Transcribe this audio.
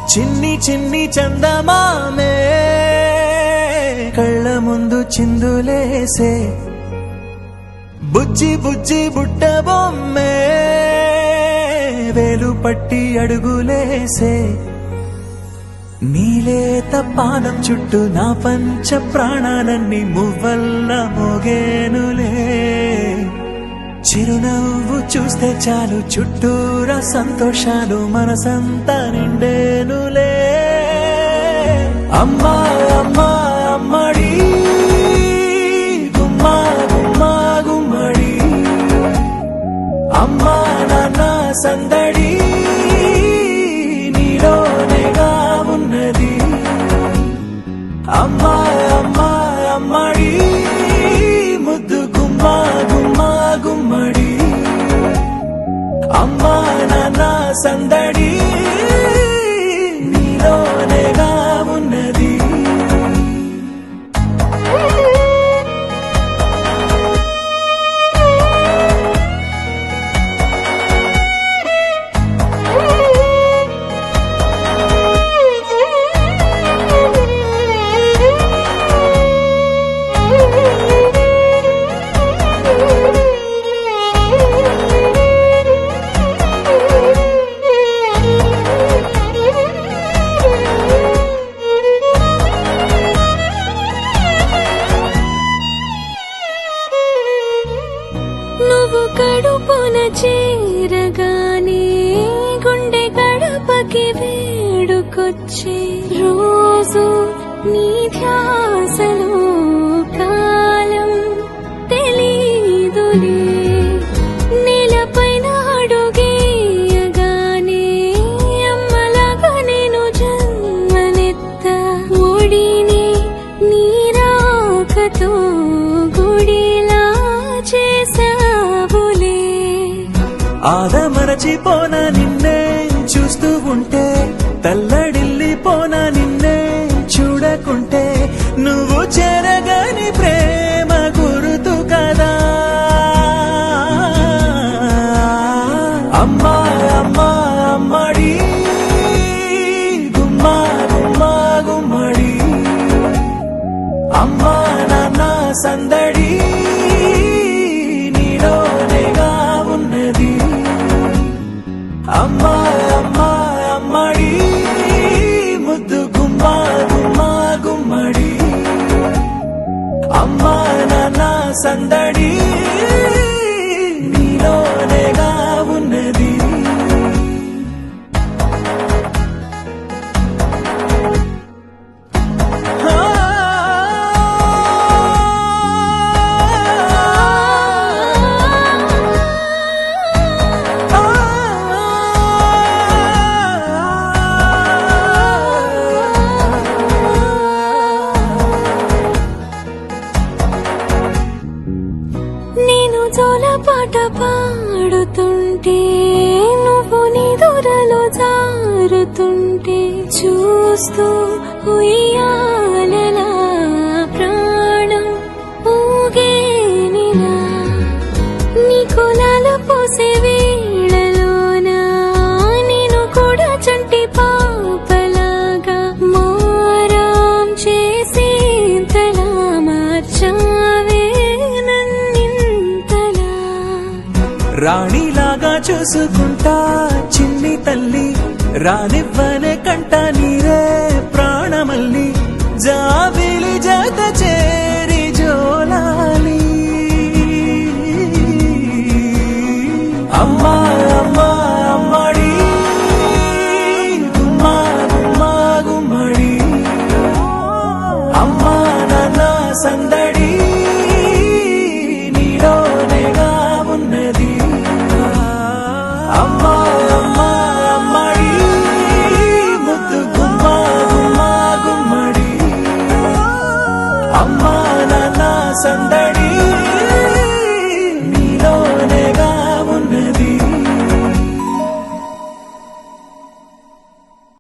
చిన్ని చిన్ని చందమామే కళ్ళ ముందు చిందులేసే బుజ్జి బుజ్జి బుట్ట బొమ్మే వేలు పట్టి అడుగులేసే నీలేత పానం చుట్టూ నా పంచ ప్రాణాలన్నీ మువ్వల్ల మోగేనులే చిరునవ్వు చూస్తే చాలు చుట్టూరా సంతోషాలు మనసంతా నిండేనులే అమ్మా అమ్మా అమ్మడి గుమ్మా గుమ్మా గుమ్మడి అమ్మా నాన్న సందడి నీలోనేగా ఉన్నది అమ్మా అమ్మా అమ్మడి ముద్దు గుమ్మా గుమ్మా గుమ్మడి అమ్మా నాన్న సందడి నీలోనేగా ఉన్నది నువ్వు కడుపున చేరగానే గుండె గడపకి వేడుకొచ్చే రోజు నీ ధ్యాసలో కాలం తెలీదులే నేలపైన అడుగేయగానే అమ్మలాగా నేను జన్మనెత్త ఒడిని నీ రాకతో గుడిలా చేసావులే ఆదమరచిపోన నిన్నే చూస్తూ ఉంటే తల్లడిల్లిపోన నిన్నే చూడకుంటే నువ్వు చెరగని ప్రేమ గురుతు కదా అమ్మా అమ్మా అమ్మడి గుమ్మా గుమ్మా గుమ్మడి అమ్మా నాన్న సందడి నీలోనేగా ఉన్నది అమ్మా అమ్మా అమ్మడి ముద్దు గుమ్మా గుమ్మా గుమ్మడి అమ్మా నాన్న సందడి నీలోనేగా ఉన్నది నేను జోలపాట పాడుతుంటే నువ్వు నిదురలో జారుతుంటే చూస్తూ ఉయ్యాలలా ప్రాణం ఊగేనిలా నీ కులాలు పోసే వేళలోనా నేను కూడా చంటి పాపలాగా మారాం చేసేంతలా మార్చావే నన్నింతలా రాణిలాగా చూసుకుంటా చిన్ని తల్లి రానివ్వనే కంట నీరే ప్రాణమల్లి జాబిలి జత చేరి జోలాలి అమ్మా అమ్మా అమ్మడి గుమ్మా గుమ్మా గుమ్మడి అమ్మా నాన్న సందడి నీలోనేగా ఉన్నది అమ్మా అమ్మా అమ్మడి ముద్దు గుమ్మా గుమ్మా గుమ్మడి అమ్మా నాన్న సందడి